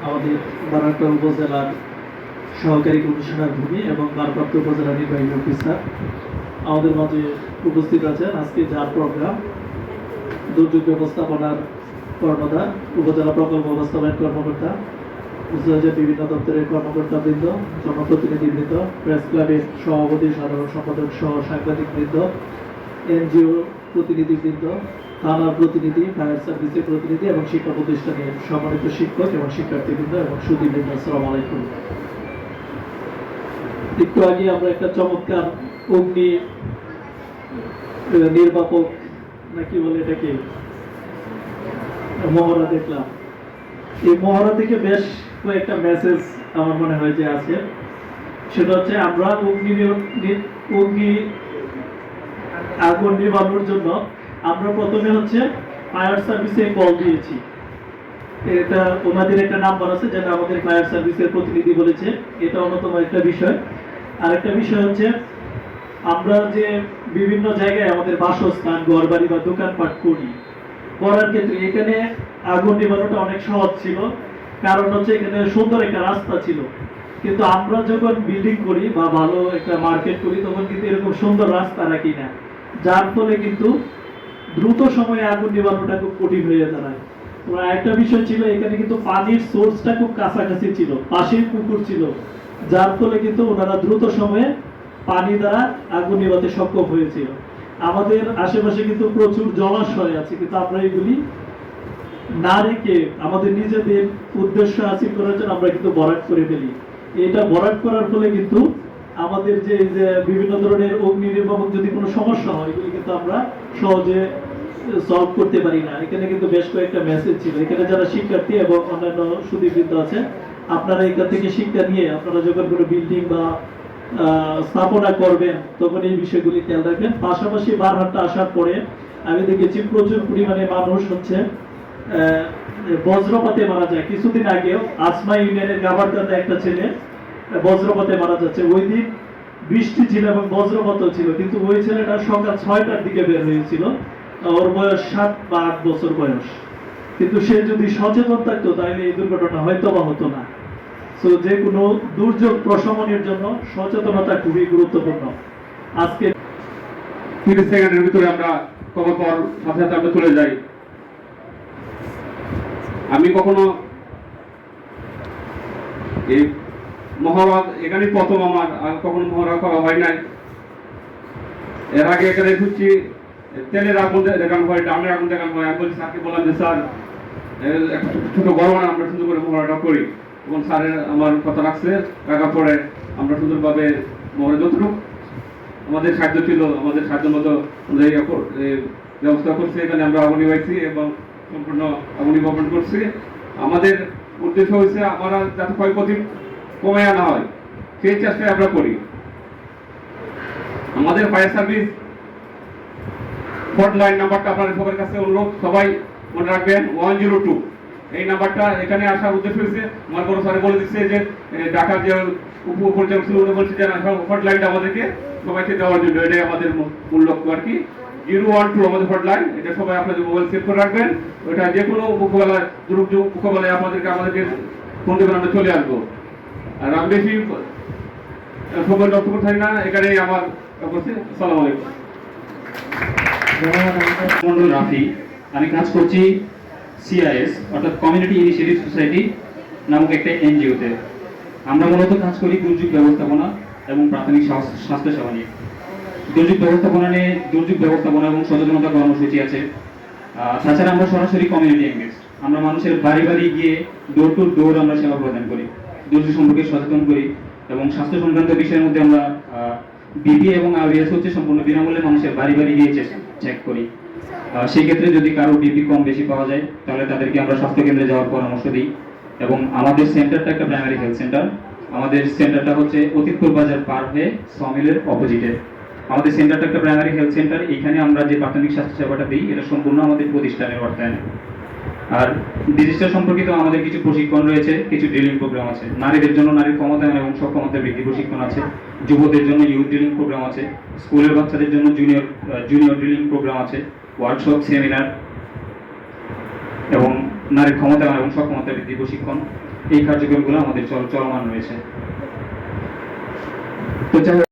আমাদের বারাকা উপজেলার সহকারী কমিশনার ভূমি এবং ভারপ্রাপ্ত উপজেলা নির্বাহী অফিসার আমাদের মাঝে উপস্থিত আছেন। আজকে যার প্রোগ্রাম দুর্যোগ ব্যবস্থাপনার কর্ণধার উপজেলা প্রকল্প বাস্তবায়ন কর্মকর্তা, উপজেলার বিভিন্ন দপ্তরের কর্মকর্তাবৃন্দ, জনপ্রতিনিধিবৃন্দ, প্রেস ক্লাবের সভাপতি, সাধারণ সম্পাদক সহ সাংবাদিকবৃন্দ, এনজিও প্রতিনিধিবৃন্দ, থানার প্রতিনিধি, ফায়ার সার্ভিসের প্রতিনিধি এবং শিক্ষা প্রতিষ্ঠানের সম্মানিত শিক্ষক এবং শিক্ষার্থীবৃন্দ এবং সুধীবৃন্দ, আসসালামু আলাইকুম। একটু আগে আমরা একটা চমৎকার অগ্নি নির্বাপক নাকি বলে এটাকে মহড়া দেখলাম। এই মহড়া থেকে বেশ কয়েকটা মেসেজ আমার মনে হয় যে আছে। সেটা হচ্ছে আমরা অগ্নি আগুন নিবানোর জন্য আমরা প্রথমে হচ্ছে ফায়ার সার্ভিসে কল দিয়েছি। এটা ওনাদের একটা নাম্বার আছে যেটা আমাদের ফায়ার সার্ভিসের প্রতিনিধি বলেছে, এটা অন্যতম একটা বিষয়। আরেকটা বিষয় হচ্ছে আমরা যে বিভিন্ন জায়গায় আমাদের বাসস্থান, ঘরবাড়ি বা দোকানপাট করার ক্ষেত্রে এখানে আগুন নিবানোটা অনেক সহজ ছিল, কারণ হচ্ছে এখানে সুন্দর একটা রাস্তা ছিল। কিন্তু আমরা যখন বিল্ডিং করি বা ভালো একটা মার্কেট করি তখন কিন্তু এরকম সুন্দর রাস্তা রাখি না, যার ফলে কিন্তু দ্রুত সময়ে আগুন নিবানোটা খুব কঠিন হয়ে দাঁড়ায়। একটা বিষয় ছিল, এখানে কিন্তু পানির সোর্সটা খুব কাছাকাছি ছিল, পাশেই পুকুর ছিল, যার ফলে কিন্তু ওনারা দ্রুত সময়ে পানি দ্বারা আগুন নিভাতে সক্ষম হয়েছিল। আমাদের আশেপাশে কিন্তু প্রচুর জলাশয় আছে, কিন্তু আমরা এগুলি না রেখে আমাদের নিজেদের উদ্দেশ্য হাসিল করার জন্য আমরা কিন্তু ভরাট করে ফেলি। এটা ভরাট করার ফলে কিন্তু আমাদের যে বিভিন্ন ধরনের অগ্নি নির্বাপক যদি কোনো সমস্যা হয় এগুলি কিন্তু আমরা সহজে সলভ করতে পারি না। এখানে কিন্তু বেশ কয়েকটা মেসেজ ছিল। এখানে যারা শিক্ষার্থী এবং অন্যান্য সুদীবৃন্দ আছে, আপনারা এখান থেকে শিক্ষা নিয়ে আপনারা যখন কোনো বিল্ডিং বা স্থাপনা করবেন তখন এই বিষয়গুলি খেয়াল রাখবেন। পাশাপাশি বারহাট্টা আসার পরে আমি দেখেছি প্রচুর পরিমাণে মানুষ হচ্ছে বজ্রপাতে মারা যায়। কিছুদিন আগেও আসমা ইউনিয়নের গাভারদাতে একটা ছেলে বজ্রপাতে মারা যাচ্ছে। ওই দিন বৃষ্টি ছিল এবং বজ্রপাতও ছিল, কিন্তু ওই ছেলেটা সকাল 6টার দিকে বের হয়েছিল। ওর বয়স 7 বা 8 বছর বয়স, কিন্তু সে যদি সচেতন থাকতো তাহলে এই দুর্ঘটনা হয়তো বা হতো না। তো যে কোনো দুর্যোগ প্রশমনের জন্য সচেতনতা খুবই গুরুত্বপূর্ণ। আজকে 30 সেকেন্ডের ভিতরে আমরা কবর পর সাথে সাথে আমরা চলে যাই। আমি কখনো এই মহড়া এখানে প্রথম, আমার আর কখনো মহড়া করা হয় নাই। এর আগে এখানে ঘুরছি, তেলের আগুন দেখানো হয়, ডামের আগুন দেখানো হয়। আমি বলছি স্যারকে, বললাম যে স্যার ছোট গরম আমরা সুন্দর করে মহড়াটা করি। এবং স্যারের আমার কথা রাখছে, রাখার পরে আমরা সুন্দরভাবে মহড়া যতটুকু আমাদের সাহায্য ছিল, আমাদের সাহায্য মতো ব্যবস্থা করছি। এখানে আমরা আগুন নিভাইছি এবং সম্পূর্ণ আগুন নির্বাপন করছি। আমাদের উদ্দেশ্য হয়েছে আমরা যাতে ক্ষয়ক্ষতি কমে আনা হয়, সেই চেষ্টায় আমরা করি। আমাদের ফায়ার সার্ভিস হটলাইন নাম্বারটা আপনাদের সবার কাছে অনুরোধ, সবাই মনে রাখবেন 102। এই নাম্বারটা এখানে আসার উদ্দেশ্য হয়েছে, আমার বড় স্যার বলে দিচ্ছে যে ঢাকার যে উপপরিচালক ছিল উনি বলছে যে হটলাইনটা আমাদেরকে সবাইকে দেওয়ার জন্য। এটাই আমাদের মূল লক্ষ্য আর কি। 012 আমাদের হটলাইন, এটা সবাই আপনাদের মোবাইল সেভ করে রাখবেন। ওটা যে কোনো মোকাবেলায়, দুর্যোগ মোকাবেলায় আমাদেরকে ফোন দেবেন, আমরা চলে আসবো। আর আমি বেশি সময় নষ্ট করতে থাকি না, এখানেই আমার আসসালামু আলাইকুম। মন্ডল রাফি, আমি কাজ করছি সিআইএস অর্থাৎ কমিউনিটি ইনিশিয়েটিভ সোসাইটি নামক একটা এনজিওতে। আমরা মূলত কাজ করি দুর্যোগ ব্যবস্থাপনা এবং প্রাথমিক স্বাস্থ্য সেবা নিয়ে। দুর্যোগ ব্যবস্থাপনা এবং সচেতনতা কর্মসূচি আছে। তাছাড়া আমরা সরাসরি কমিউনিটি এঙ্গেজ, আমরা মানুষের বাড়ি বাড়ি গিয়ে ডোর টু ডোর আমরা সেবা প্রদান করি, দুর্যোগ সম্পর্কে সচেতন করি এবং স্বাস্থ্য সংক্রান্ত বিষয়ের মধ্যে আমরা বিপি এবং আরবিএস হচ্ছে সম্পূর্ণ বিনামূল্যে মানুষের বাড়ি বাড়ি গিয়ে চেক করি। সেই ক্ষেত্রে যদি কারো বিপি কম বেশি পাওয়া যায় তাহলে তাদেরকে আমরা স্বাস্থ্য কেন্দ্রে যাওয়ার পরামর্শ দিই। এবং আমাদের সেন্টারটা একটা প্রাইমারি হেলথ সেন্টার। আমাদের সেন্টারটা হচ্ছে অতীতপুর বাজার পার হয়ে সমিলের অপোজিটে। আমাদের সেন্টারটা একটা প্রাইমারি হেলথ সেন্টার। এখানে আমরা যে প্রাথমিক স্বাস্থ্য সেবাটা দিই এটা সম্পূর্ণ আমাদের প্রতিষ্ঠানের অর্থায়নে। আর ডিজিটাল সম্পর্কিত আমাদের কিছু প্রশিক্ষণ রয়েছে, কিছু ড্রিলিং প্রোগ্রাম আছে। নারীদের জন্য নারীর ক্ষমতায়ন এবং সক্ষমতা বৃদ্ধি প্রশিক্ষণ আছে, যুবদের জন্য ইউথ ড্রিলিং প্রোগ্রাম আছে, স্কুলের বাচ্চাদের জন্য জুনিয়র ড্রিলিং প্রোগ্রাম আছে, ওয়ার্কশপ, সেমিনার এবং নারীর ক্ষমতায়ন এবং সক্ষমতা বৃদ্ধি প্রশিক্ষণ, এই কার্যক্রমগুলো আমাদের চলমান রয়েছে। তো যাই হোক,